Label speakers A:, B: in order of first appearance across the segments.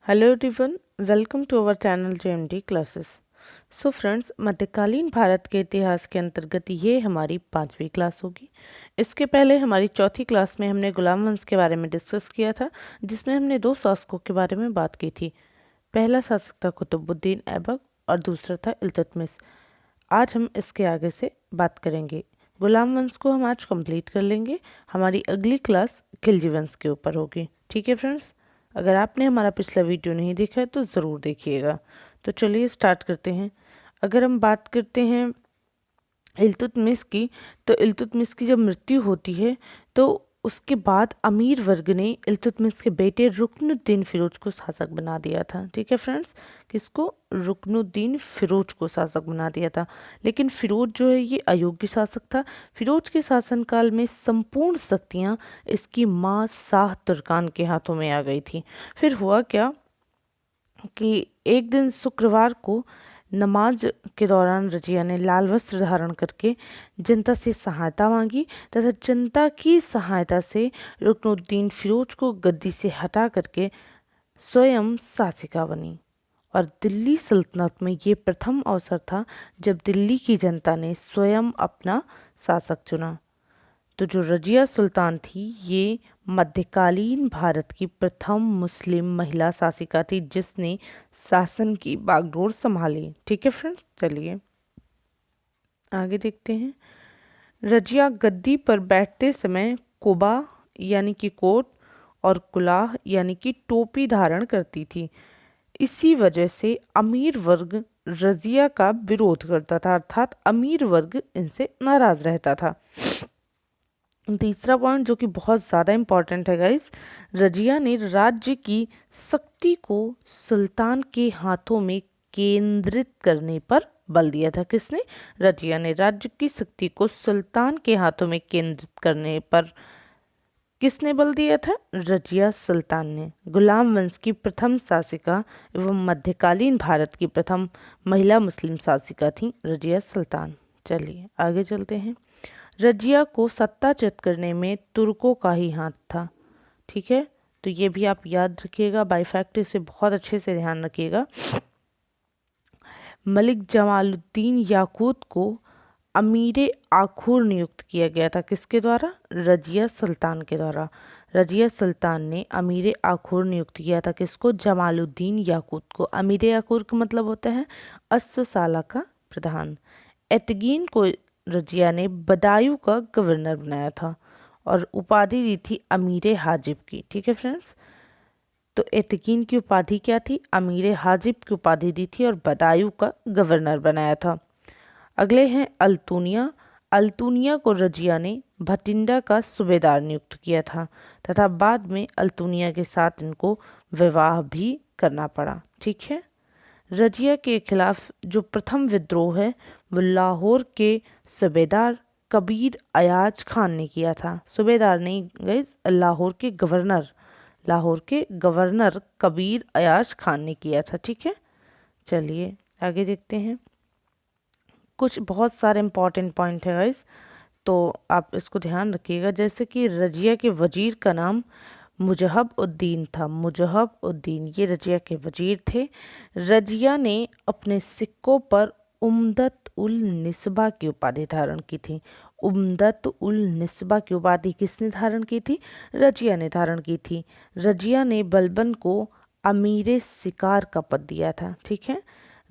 A: Hello everyone, welcome to our channel JMD classes. So friends, मध्यकालीन भारत के इतिहास के अंतर्गत ये हमारी 5वीं क्लास होगी। इसके पहले हमारी चौथी क्लास में हमने गुलाम वंश के बारे में डिस्कस किया था, जिसमें हमने 2 शासकों के बारे में बात की थी। पहला शासक था कुतुबुद्दीन ऐबक और दूसरा था इल्तुतमिश। आज हम इसके आगे से बात करेंगे। गुलाम वंश को हम आज कंप्लीट कर लेंगे। हमारी अगली क्लास खिलजी वंश के ऊपर होगी। ठीक है फ्रेंड्स, अगर आपने हमारा पिछला वीडियो नहीं देखा है तो ज़रूर देखिएगा। तो चलिए स्टार्ट करते हैं। अगर हम बात करते हैं इल्तुतमिश की, तो इल्तुतमिश की जब मृत्यु होती है तो उसके बाद अमीर वर्ग ने इल्तुतमिश के बेटे रुकनुद्दीन फिरोज को शासक बना दिया था। ठीक है फ्रेंड्स, किसको? रुकनुद्दीन फिरोज को शासक बना दिया था। लेकिन फिरोज जो है ये अयोग्य शासक था। फिरोज के शासनकाल में संपूर्ण शक्तियाँ इसकी माँ शाह तुर्कान के हाथों में आ गई थी। फिर हुआ क्या कि एक दिन शुक्रवार को नमाज के दौरान रजिया ने लाल वस्त्र धारण करके जनता से सहायता मांगी तथा जनता की सहायता से रुकनुद्दीन फिरोज को गद्दी से हटा करके स्वयं शासिका बनी। और दिल्ली सल्तनत में ये प्रथम अवसर था जब दिल्ली की जनता ने स्वयं अपना शासक चुना। तो जो रजिया सुल्तान थी ये मध्यकालीन भारत की प्रथम मुस्लिम महिला शासिका थी जिसने शासन की बागडोर संभाली। ठीक है फ्रेंड्स, चलिए आगे देखते हैं। रजिया गद्दी पर बैठते समय कुबा यानी कि कोट और कुलाह यानी कि टोपी धारण करती थी। इसी वजह से अमीर वर्ग रजिया का विरोध करता था, अर्थात अमीर वर्ग इनसे नाराज रहता था। तीसरा पॉइंट जो कि बहुत ज़्यादा इम्पॉर्टेंट है गाइस, रजिया ने राज्य की शक्ति को सुल्तान के हाथों में केंद्रित करने पर बल दिया था। किसने? रजिया ने राज्य की शक्ति को सुल्तान के हाथों में केंद्रित करने पर किसने बल दिया था? रजिया सुल्तान ने। गुलाम वंश की प्रथम शासिका एवं मध्यकालीन भारत की प्रथम महिला मुस्लिम शासिका थी रजिया सुल्तान। चलिए आगे चलते हैं। रजिया को सत्ताच्युत करने में तुर्कों का ही हाथ था। ठीक है, तो ये भी आप याद रखिएगा, बाय फैक्ट इसे बहुत अच्छे से ध्यान रखिएगा। मलिक जमालुद्दीन याकूत को अमीर आखूर नियुक्त किया गया था। किसके द्वारा? रजिया सुल्तान के द्वारा। रजिया सुल्तान ने अमीर आखूर नियुक्त किया था। किसको? जमालुद्दीन याकूत को। अमीर आखूर का मतलब होता है अस्साला का प्रधान। एतगीन को रजिया ने बदायूं का गवर्नर बनाया था और उपाधि दी थी अमीर हाजिब की। ठीक है फ्रेंड्स, तो एतकीन की उपाधि क्या थी? अमीर हाजिब की उपाधि दी थी और बदायूं का गवर्नर बनाया था। अगले हैं अल्तुनिया। अल्तुनिया को रजिया ने भटिंडा का सूबेदार नियुक्त किया था तथा बाद में अल्तुनिया के साथ इनको विवाह भी करना पड़ा। ठीक है, रजिया के खिलाफ जो प्रथम विद्रोह है वो लाहौर के सूबेदार कबीर अयाज खान ने किया था। सूबेदार नहीं गाइस, लाहौर के गवर्नर कबीर अयाज खान ने किया था। ठीक है, चलिए आगे देखते हैं। कुछ बहुत सारे इंपॉर्टेंट पॉइंट है गाइस, तो आप इसको ध्यान रखिएगा। जैसे कि रजिया के वजीर का नाम मुजहब उद्दीन था। मुजहब उद्दीन ये रजिया के वजीर थे। रजिया ने अपने सिक्कों पर उम्दत उल निस्बा की उपाधि धारण की थी। उम्दत उल निस्बा की उपाधि किसने धारण की थी? रजिया ने धारण की थी। रजिया ने बलबन को अमीर शिकार का पद दिया था। ठीक है,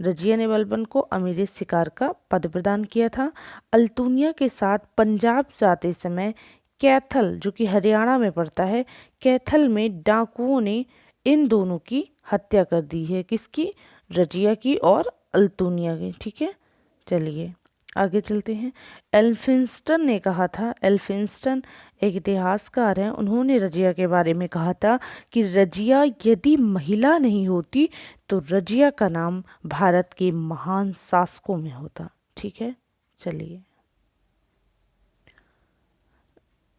A: रजिया ने बलबन को अमीर शिकार का पद प्रदान किया था। अल्तुनिया के साथ पंजाब जाते समय कैथल, जो कि हरियाणा में पड़ता है, कैथल में डाकुओं ने इन दोनों की हत्या कर दी है। किसकी? रजिया की और अल्तुनिया की। ठीक है, चलिए आगे चलते हैं। एल्फिंस्टन ने कहा था, एल्फिंस्टन एक इतिहासकार हैं, उन्होंने रजिया के बारे में कहा था कि रजिया यदि महिला नहीं होती तो रजिया का नाम भारत के महान शासकों में होता। ठीक है, चलिए।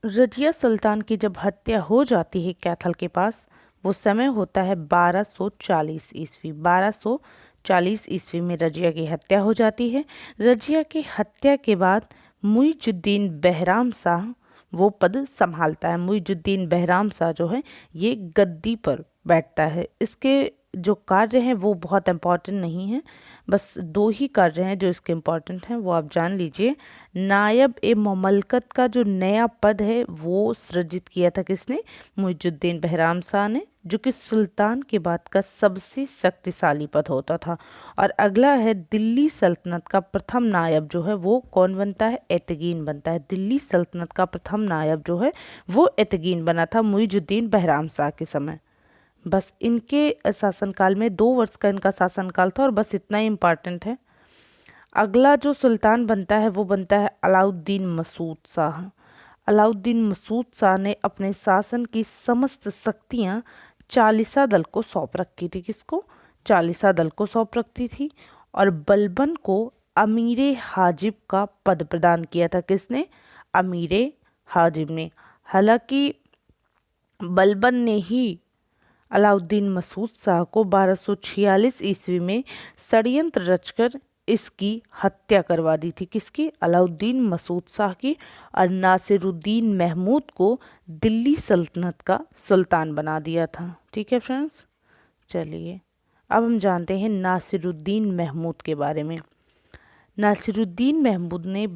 A: रजिया सुल्तान की जब हत्या हो जाती है कैथल के पास, वो समय होता है 1240 ईस्वी। 1240 ईस्वी में रजिया की हत्या हो जाती है। रजिया की हत्या के बाद मुइजुद्दीन बहराम शाह वो पद संभालता है। मुइजुद्दीन बहराम शाह जो है ये गद्दी पर बैठता है। इसके जो कार्य हैं वो बहुत इम्पॉर्टेंट नहीं हैं, बस 2 ही कार्य हैं जो इसके इम्पॉर्टेंट हैं, वो आप जान लीजिए। नायब ए ममलकत का जो नया पद है वो सृजित किया था किसने? मुइजुद्दीन बहराम शाह ने, जो कि सुल्तान के बाद का सबसे शक्तिशाली पद होता था। और अगला है दिल्ली सल्तनत का प्रथम नायब जो है वो कौन बनता है? एतगीन बनता है। दिल्ली सल्तनत का प्रथम नायब जो है वो एतगीन बना था मुइजुद्दीन बहराम शाह के समय। बस इनके शासनकाल में 2 वर्ष का इनका शासनकाल था और बस इतना ही इम्पॉर्टेंट है। अगला जो सुल्तान बनता है वो बनता है अलाउद्दीन मसूद शाह। अलाउद्दीन मसूद शाह ने अपने शासन की समस्त शक्तियाँ चालीसा दल को सौंप रखी थी। किसको? चालीसा दल को सौंप रखी थी। और बलबन को अमीरे हाजिब का पद प्रदान किया था। किसने? अमीरे हाजिब ने। हालांकि बलबन ने ही अलाउद्दीन मसूद शाह को 1246 ईस्वी में षड्यंत्र रचकर इसकी हत्या करवा दी थी। किसकी? अलाउद्दीन मसूद शाह की। और नासिरुद्दीन महमूद को दिल्ली सल्तनत का सुल्तान बना दिया था। ठीक है फ्रेंड्स, चलिए अब हम जानते हैं नासिरुद्दीन महमूद के बारे में। नासिरुद्दीन महमूद ने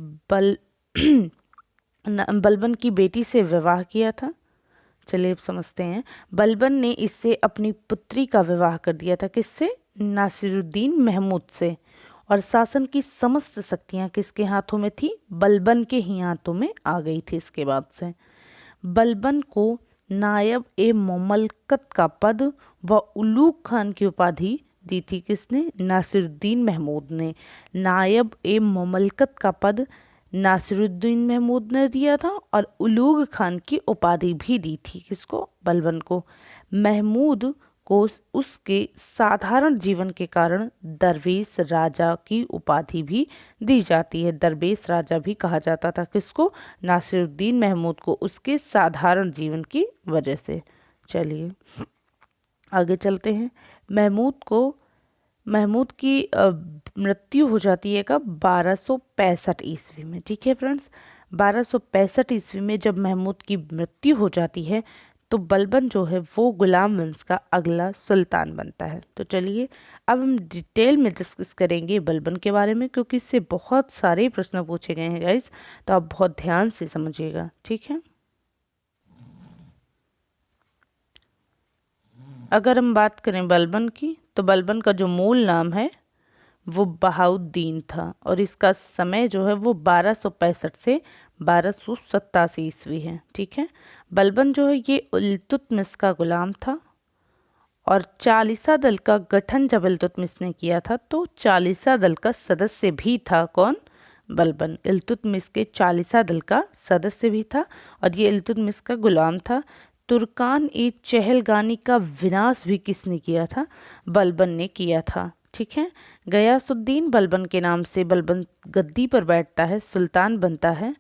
A: बलबन की बेटी से विवाह किया था। चलिए अब समझते हैं। बलबन ने इससे अपनी पुत्री का विवाह कर दिया था। किससे? नासिरुद्दीन महमूद से। और शासन की समस्त शक्तियां किसके हाथों में थी? बलबन के ही हाथों में आ गई थी। इसके बाद से बलबन को नायब ए ममलकत का पद व उलूग खान की उपाधि दी थी। किसने? नासिरुद्दीन महमूद ने। नायब ए ममलकत का पद नासिरुद्दीन महमूद ने दिया था और उलूग खान की उपाधि भी दी थी। किसको? बलबन को। महमूद को उसके साधारण जीवन के कारण दरवेश राजा की उपाधि भी दी जाती है। दरवेश राजा भी कहा जाता था। किसको? नासिरुद्दीन महमूद को, उसके साधारण जीवन की वजह से। चलिए आगे चलते हैं। महमूद की मृत्यु हो जाती है कब? 1265 ईस्वी में। ठीक है फ्रेंड्स, 1265 ईस्वी में जब महमूद की मृत्यु हो जाती है तो बलबन जो है वो गुलाम वंश का अगला सुल्तान बनता है। तो चलिए अब हम डिटेल में डिस्कस करेंगे बलबन के बारे में, क्योंकि इससे बहुत सारे प्रश्न पूछे गए हैं गाइस, तो आप बहुत ध्यान से समझिएगा। ठीक है, अगर हम बात करें बलबन की तो बलबन का जो मूल नाम है वो बहाउद्दीन था और इसका समय जो है वो 1265 से 1287 ईस्वी है। ठीक है, बलबन जो है ये इल्तुतमिश का गुलाम था और चालीसा दल का गठन जब इल्तुतमिश ने किया था तो चालीसा दल का सदस्य भी था। कौन? बलबन इल्तुतमिश के चालीसा दल का सदस्य भी था और ये इल्तुतमिश का गुलाम था। तुर्कान ए चहलगानी का विनाश भी किसने किया था? बलबन ने किया था। ठीक है, गयासुद्दीन बलबन के नाम से बलबन गद्दी पर बैठता है, सुल्तान बनता है।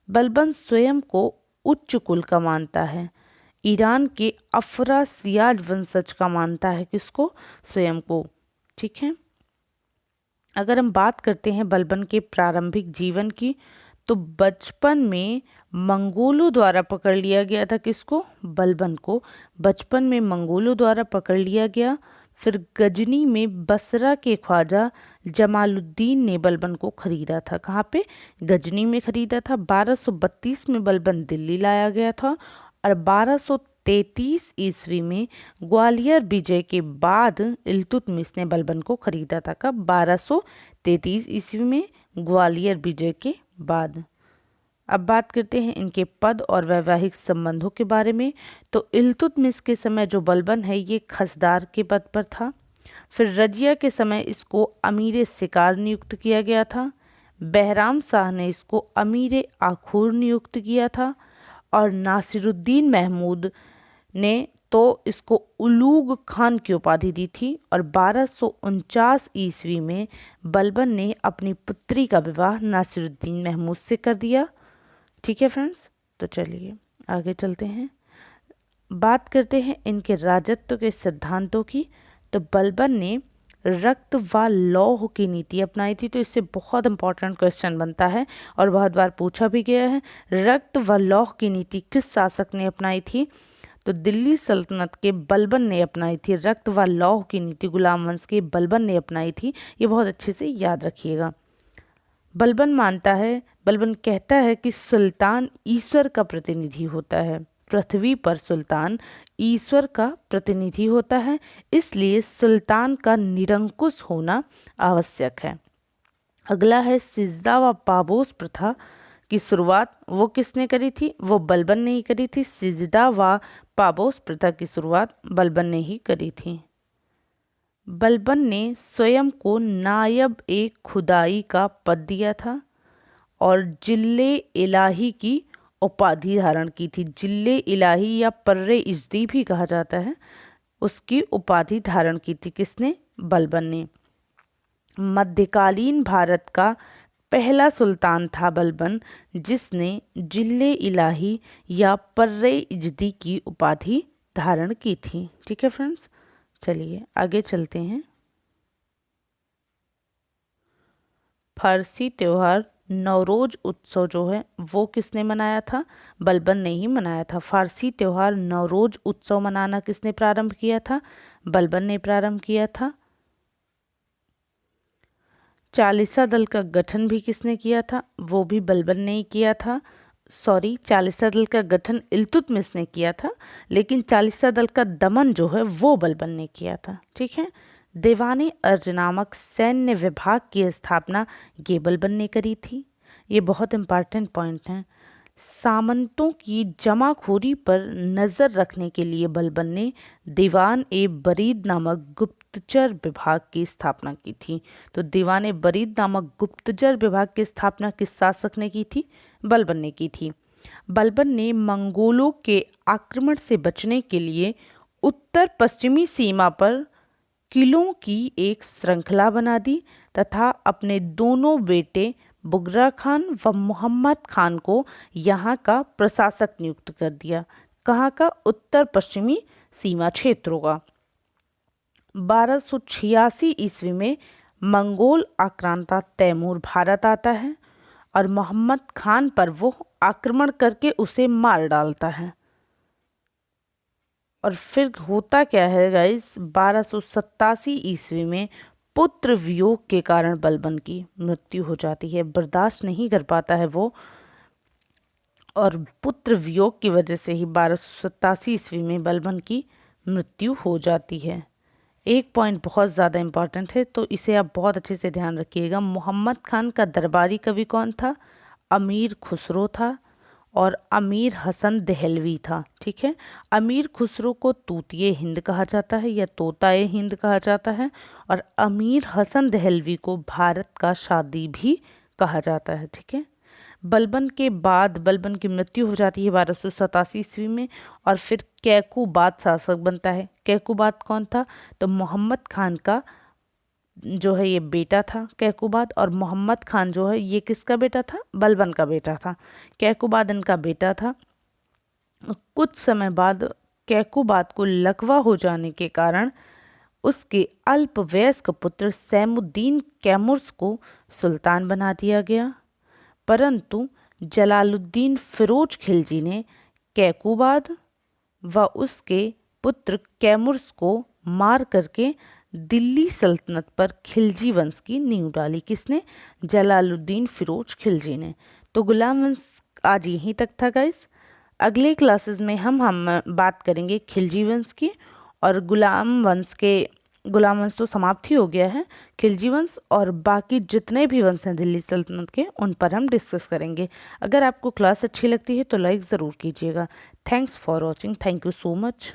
A: बलबन स्वयं को उच्च कुल का मानता है। ईरान के अफरासियाज वंशज का मानता है। किसको? स्वयं को। ठीक है, अगर हम बात करते हैं बलबन के प्रारंभिक जीवन की तो बचपन में मंगोलों द्वारा पकड़ लिया गया था। किसको? बलबन को बचपन में मंगोलों द्वारा पकड़ लिया गया। फिर गजनी में बसरा के ख्वाजा जमालुद्दीन ने बलबन को खरीदा था। कहाँ पे? गजनी में खरीदा था। 1232 में बलबन दिल्ली लाया गया था और 1233 ईस्वी में ग्वालियर विजय के बाद इल्तुतमिश ने बलबन को खरीदा था। कब? 1233 ईस्वी में ग्वालियर विजय के बाद। अब बात करते हैं इनके पद और वैवाहिक संबंधों के बारे में। तो इल्तुतमिश के समय जो बलबन है ये खसदार के पद पर था। फिर रजिया के समय इसको अमीर शिकार नियुक्त किया गया था। बहराम शाह ने इसको अमीर आखूर नियुक्त किया था और नासिरुद्दीन महमूद ने तो इसको उलूग खान की उपाधि दी थी। और 1249 ईस्वी में बलबन ने अपनी पुत्री का विवाह नासिरुद्दीन महमूद से कर दिया। ठीक है फ्रेंड्स, तो चलिए आगे चलते हैं, बात करते हैं इनके राजत्व के सिद्धांतों की। तो बलबन ने रक्त व लौह की नीति अपनाई थी। तो इससे बहुत इंपॉर्टेंट क्वेश्चन बनता है और बहुत बार पूछा भी गया है। रक्त व लौह की नीति किस शासक ने अपनाई थी? तो दिल्ली सल्तनत के बलबन ने अपनाई थी रक्त व लौह की नीति, गुलाम वंश के बलबन ने अपनाई थी। ये बहुत अच्छे से याद रखिएगा। बलबन कहता है कि सुल्तान ईश्वर का प्रतिनिधि होता है। पृथ्वी पर सुल्तान ईश्वर का प्रतिनिधि होता है, इसलिए सुल्तान का निरंकुश होना आवश्यक है। अगला है सिजदा व पाबोस प्रथा की शुरुआत वो किसने करी थी? वो बलबन ने ही करी थी। सिजदा व पाबोस प्रथा की शुरुआत बलबन ने ही करी थी। बलबन ने स्वयं को नायब एक खुदाई का पद दिया था और जिल्ले इलाही की उपाधि धारण की थी। जिल्ले इलाही या पर्रे इज़्दी भी कहा जाता है, उसकी उपाधि धारण की थी किसने? बलबन ने। मध्यकालीन भारत का पहला सुल्तान था बलबन, जिसने जिल्ले इलाही या पर्रे इज़्दी की उपाधि धारण की थी। ठीक है फ्रेंड्स, चलिए आगे चलते हैं। फारसी त्योहार नवरोज उत्सव जो है वो किसने मनाया था? बलबन ने ही मनाया था। फारसी त्योहार नवरोज उत्सव मनाना किसने प्रारंभ किया था? बलबन ने प्रारंभ किया था। चालीसा दल का गठन भी किसने किया था? वो भी बलबन ने ही किया था। चालीसा दल का गठन इल्तुतमिश ने किया था, लेकिन चालीसा दल का दमन जो है वो बलबन ने किया था। ठीक है। दीवाने अर्ज नामक सैन्य विभाग की स्थापना ये बलबन ने करी थी। ये बहुत इंपॉर्टेंट पॉइंट है। सामंतों की जमाखोरी पर नज़र रखने के लिए बलबन ने दीवान ए बरीद नामक गुप्तचर विभाग की स्थापना की थी। तो दीवान ए बरीद नामक गुप्तचर विभाग की स्थापना किस शासक ने की थी? बलबन ने की थी। बलबन ने मंगोलों के आक्रमण से बचने के लिए उत्तर पश्चिमी सीमा पर किलों की एक श्रृंखला बना दी तथा अपने दोनों बेटे बुगरा खान व मोहम्मद खान को यहाँ का प्रशासक नियुक्त कर दिया। कहाँ का? उत्तर पश्चिमी सीमा क्षेत्रों का। 1286 ईस्वी में मंगोल आक्रांता तैमूर भारत आता है और मोहम्मद खान पर वो आक्रमण करके उसे मार डालता है। और फिर होता क्या है गाइस? 1287 ईस्वी में पुत्र वियोग के कारण बलबन की मृत्यु हो जाती है। बर्दाश्त नहीं कर पाता है वो, और पुत्र वियोग की वजह से ही 1287 ईस्वी में बलबन की मृत्यु हो जाती है। एक पॉइंट बहुत ज़्यादा इम्पॉर्टेंट है, तो इसे आप बहुत अच्छे से ध्यान रखिएगा। मोहम्मद खान का दरबारी कवि कौन था? अमीर खुसरो था और अमीर हसन दहलवी था। ठीक है। अमीर खुसरो को तूतिए हिंद कहा जाता है या तोताए हिंद कहा जाता है, और अमीर हसन दहलवी को भारत का शादी भी कहा जाता है। ठीक है। बलबन के बाद बलबन की मृत्यु हो जाती है 1287 ईस्वी में, और फिर कैकुबाद शासक बनता है। कैकुबाद कौन था? तो मोहम्मद खान का जो है ये बेटा था कैकुबाद, और मोहम्मद खान जो है ये किसका बेटा था? बलबन का बेटा था। कैकुबाद इनका बेटा था। कुछ समय बाद कैकुबाद को लकवा हो जाने के कारण उसके अल्पवयस्क पुत्र सैमुद्दीन कैमुर्स को सुल्तान बना दिया गया, परंतु जलालुद्दीन फिरोज खिलजी ने कैकुबाद व उसके पुत्र कैमुर्स को मार करके दिल्ली सल्तनत पर खिलजी वंश की नींव डाली। किसने? जलालुद्दीन फिरोज खिलजी ने। तो गुलाम वंश आज यहीं तक था गाइस। अगले क्लासेस में हम बात करेंगे खिलजी वंश की, और गुलाम वंश तो समाप्त ही हो गया है। खिलजी वंश और बाकी जितने भी वंश हैं दिल्ली सल्तनत के, उन पर हम डिस्कस करेंगे। अगर आपको क्लास अच्छी लगती है तो लाइक ज़रूर कीजिएगा। Thanks for watching. Thank you so much.